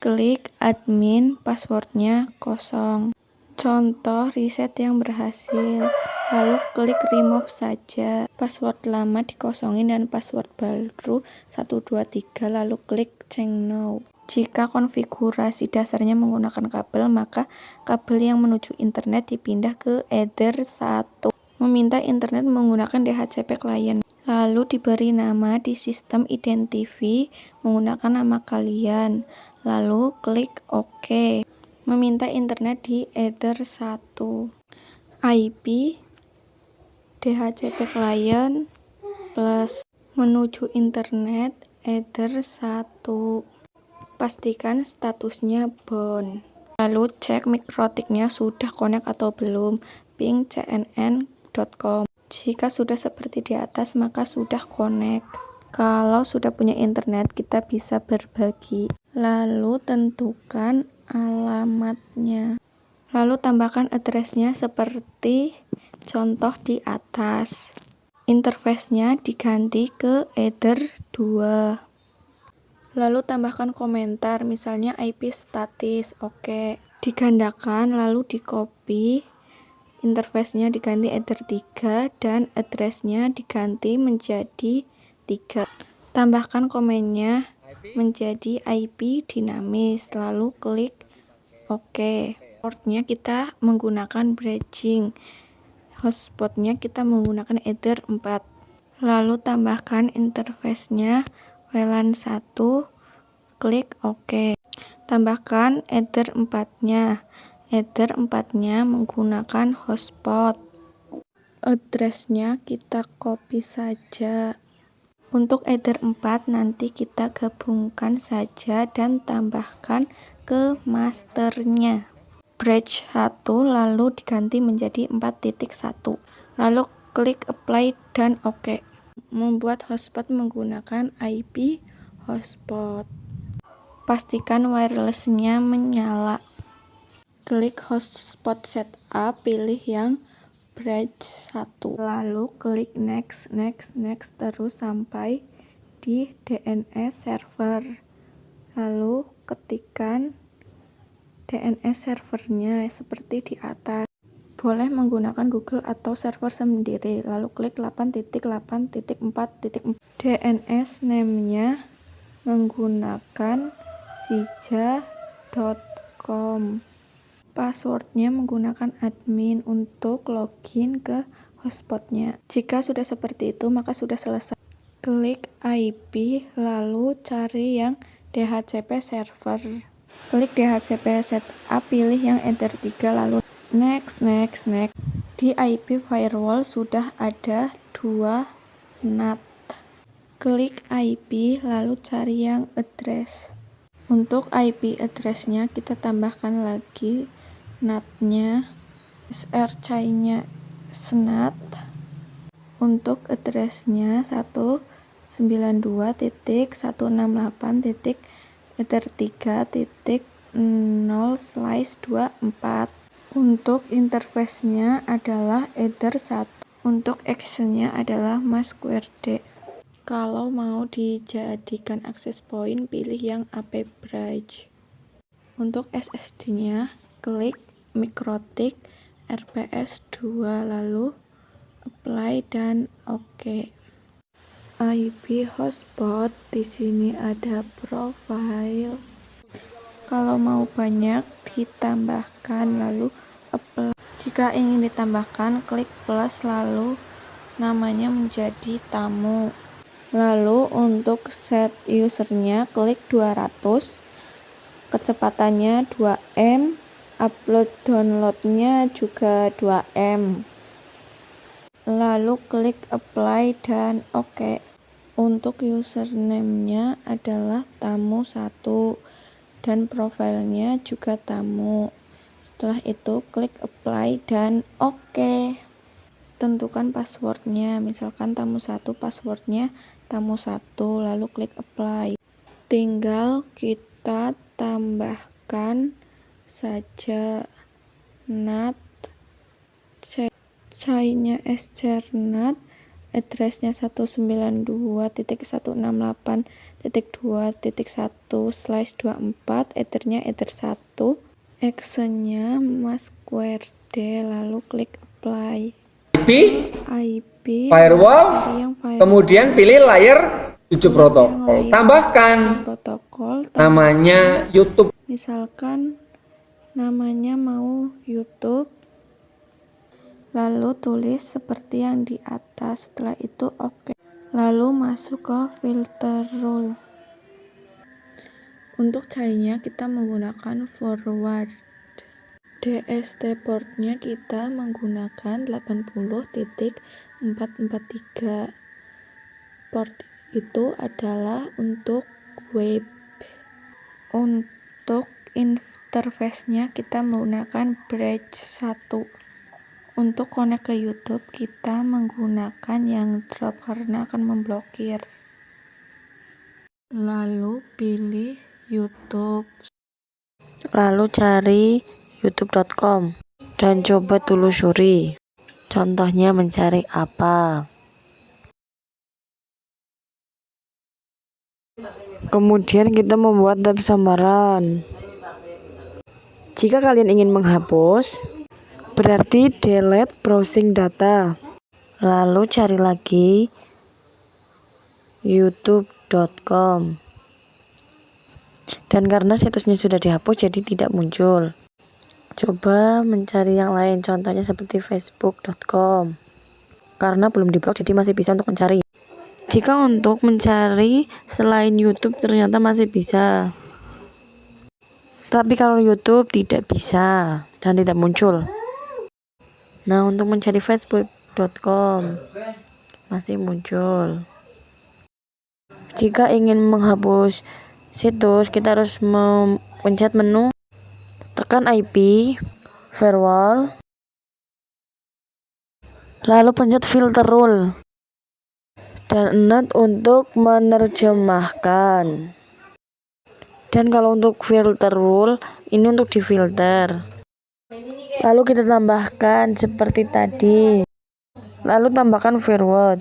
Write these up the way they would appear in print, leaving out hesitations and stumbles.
Klik admin, passwordnya kosong. Contoh reset yang berhasil. Lalu klik remove saja. Password lama dikosongin dan password baru 123, lalu klik change now. Jika konfigurasi dasarnya menggunakan kabel, maka kabel yang menuju internet dipindah ke Ether 1. Meminta internet menggunakan DHCP client. Lalu diberi nama di sistem identify menggunakan nama kalian. Lalu klik OK. Meminta internet di Ether 1. IP DHCP client plus menuju internet Ether 1. Pastikan statusnya bound. Lalu cek mikrotiknya sudah connect atau belum. Ping cnn.com. Jika sudah seperti di atas, maka sudah connect. Kalau sudah punya internet, kita bisa berbagi. Lalu tentukan alamatnya. Lalu tambahkan address-nya seperti contoh di atas. Interface-nya diganti ke Ether 2. Lalu tambahkan komentar, misalnya IP statis, oke. Digandakan, lalu di copy. Interface-nya diganti Ether 3 dan address-nya diganti menjadi 3. Tambahkan komennya menjadi IP dinamis, lalu klik OK. Portnya kita menggunakan bridging. Hotspotnya kita menggunakan Ether 4. Lalu tambahkan interface-nya WLAN 1, klik OK. Tambahkan Ether 4-nya. Ether 4-nya menggunakan hotspot. Address-nya kita copy saja. Untuk Ether 4 nanti kita gabungkan saja dan tambahkan ke masternya. Bridge 1 lalu diganti menjadi 4.1. Lalu klik apply dan OK. Membuat hotspot menggunakan IP hotspot. Pastikan wireless-nya menyala. Klik hotspot setup, pilih yang bridge 1. Lalu klik next terus sampai di DNS server. Lalu ketikkan DNS servernya seperti di atas. Boleh menggunakan Google atau server sendiri. Lalu klik 8.8.4.4. DNS name-nya menggunakan sija.com. Passwordnya menggunakan admin untuk login ke hotspotnya. Jika sudah seperti itu, maka sudah selesai. Klik IP, lalu cari yang DHCP server. Klik DHCP setup, pilih yang Ether 3, lalu next. Di IP firewall sudah ada 2 NAT. Klik IP, lalu cari yang address. Untuk IP address-nya kita tambahkan lagi NAT-nya, SRC-nya SNAT. Untuk address-nya 192.168.ether3.0/24. Untuk interface-nya adalah Ether 1. Untuk action-nya adalah MySQRD. Kalau mau dijadikan access point, pilih yang AP Bridge. Untuk SSD-nya, klik MikroTik RPS 2, lalu apply dan OK. IP hotspot, di sini ada profile. Kalau mau banyak ditambahkan, lalu apply. Jika ingin ditambahkan, klik plus, lalu namanya menjadi tamu. Lalu untuk set usernya, klik 200, kecepatannya 2M, upload downloadnya juga 2M. Lalu klik apply dan OK. Untuk username-nya adalah tamu1 dan profilnya juga tamu. Setelah itu klik apply dan OK. Tentukan passwordnya, misalkan tamu1, passwordnya tamu1, lalu klik apply. Tinggal kita tambahkan saja NAT, C-nya SCRNAT, addressnya 192.168.2.1/24, ethernya actionnya masquerade, lalu klik apply. IP firewall, kemudian pilih layer 7 protokol, tambahkan namanya YouTube, misalkan namanya mau YouTube, lalu tulis seperti yang di atas. Setelah itu oke, lalu masuk ke filter rule. Untuk cairnya kita menggunakan forward. DST portnya kita menggunakan 80.443. Port itu adalah untuk web. Untuk interface-nya kita menggunakan bridge 1. Untuk connect ke YouTube kita menggunakan yang drop karena akan memblokir. Lalu pilih YouTube. Lalu cari youtube.com dan coba telusuri. Contohnya mencari apa. Kemudian kita membuat tab samaran. Jika kalian ingin menghapus, berarti delete browsing data. Lalu cari lagi youtube.com. Dan karena situsnya sudah dihapus jadi tidak muncul. Coba mencari yang lain, contohnya seperti facebook.com. Karena belum diblok jadi masih bisa untuk mencari. Jika untuk mencari selain YouTube ternyata masih bisa. Tapi kalau YouTube tidak bisa dan tidak muncul. Nah, untuk mencari facebook.com masih muncul. Jika ingin menghapus situs, kita harus mencet menu, tekan IP, firewall, lalu pencet filter rule, dan not untuk menerjemahkan. Dan kalau untuk filter rule, ini untuk difilter. Lalu kita tambahkan seperti tadi. Lalu tambahkan firewall.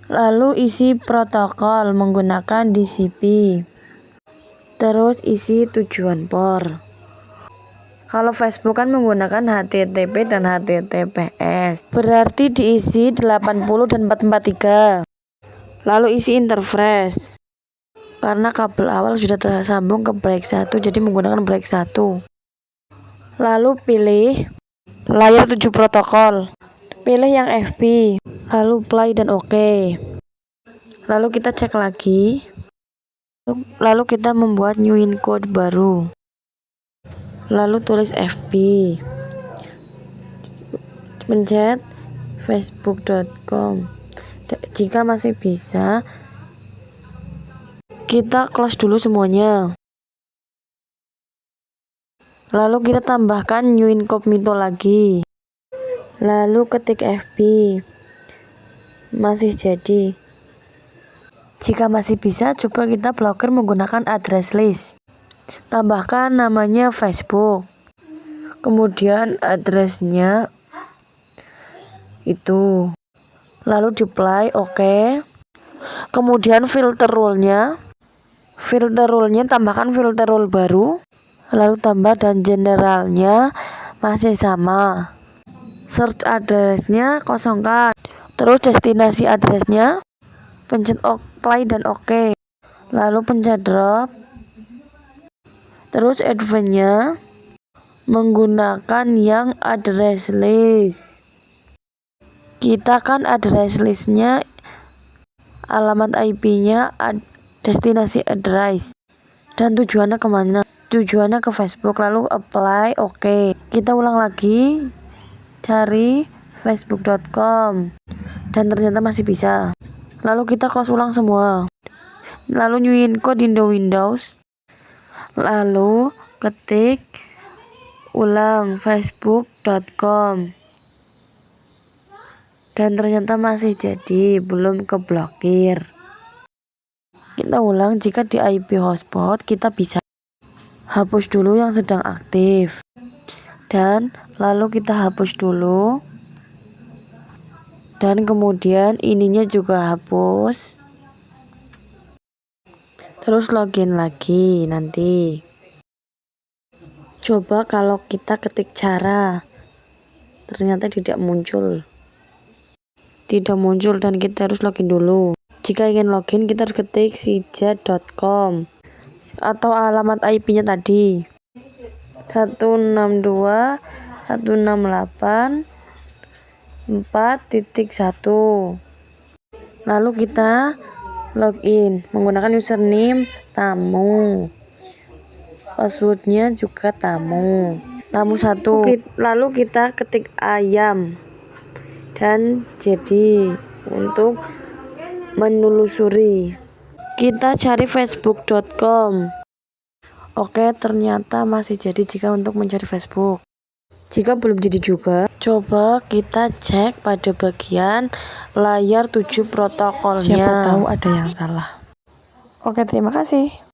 Lalu isi protokol menggunakan DCP. Terus isi tujuan port. Kalau Facebook kan menggunakan HTTP dan HTTPS. Berarti diisi 80 dan 443. Lalu isi interface. Karena kabel awal sudah tersambung ke break 1, jadi menggunakan break 1. Lalu pilih layer 7 protokol. Pilih yang FP. Lalu play dan oke. Lalu kita cek lagi. Lalu kita membuat new encode baru. Lalu tulis FP. Pencet facebook.com. Jika masih bisa, kita close dulu semuanya. Lalu kita tambahkan new incognito lagi. Lalu ketik FP. Masih jadi. Jika masih bisa, coba kita blokir menggunakan address list. Tambahkan namanya Facebook. Kemudian addressnya itu. Lalu di-apply, oke. Kemudian filter rule-nya. Filter rule-nya tambahkan filter rule baru. Lalu tambah dan generalnya masih sama. Search address-nya kosongkan. Terus destinasi address-nya pencet apply dan oke. Lalu pencet drop. Terus advance-nya menggunakan yang address list. Kita kan address list-nya alamat IP-nya destinasi address. Dan tujuannya kemana? Tujuannya ke Facebook. Lalu apply, oke. Kita ulang lagi. Cari facebook.com. Dan ternyata masih bisa. Lalu kita close ulang semua. Lalu new encode di Windows. Lalu ketik ulang facebook.com. Dan ternyata masih jadi, belum keblokir. Kita ulang, jika di IP hotspot kita bisa hapus dulu yang sedang aktif. Dan lalu kita hapus dulu dan kemudian ininya juga hapus, terus login lagi. Nanti coba kalau kita ketik cara, ternyata tidak muncul dan kita harus login dulu. Jika ingin login, kita harus ketik sijat.com atau alamat IP-nya tadi 162.168.4.1. lalu kita login menggunakan username tamu, passwordnya juga tamu 1. Lalu kita ketik ayam dan jadi untuk menelusuri. Kita cari facebook.com. Oke, ternyata masih jadi jika untuk mencari Facebook. Jika belum jadi juga, coba kita cek pada bagian layar 7 protokolnya. Siapa tahu ada yang salah. Oke, terima kasih.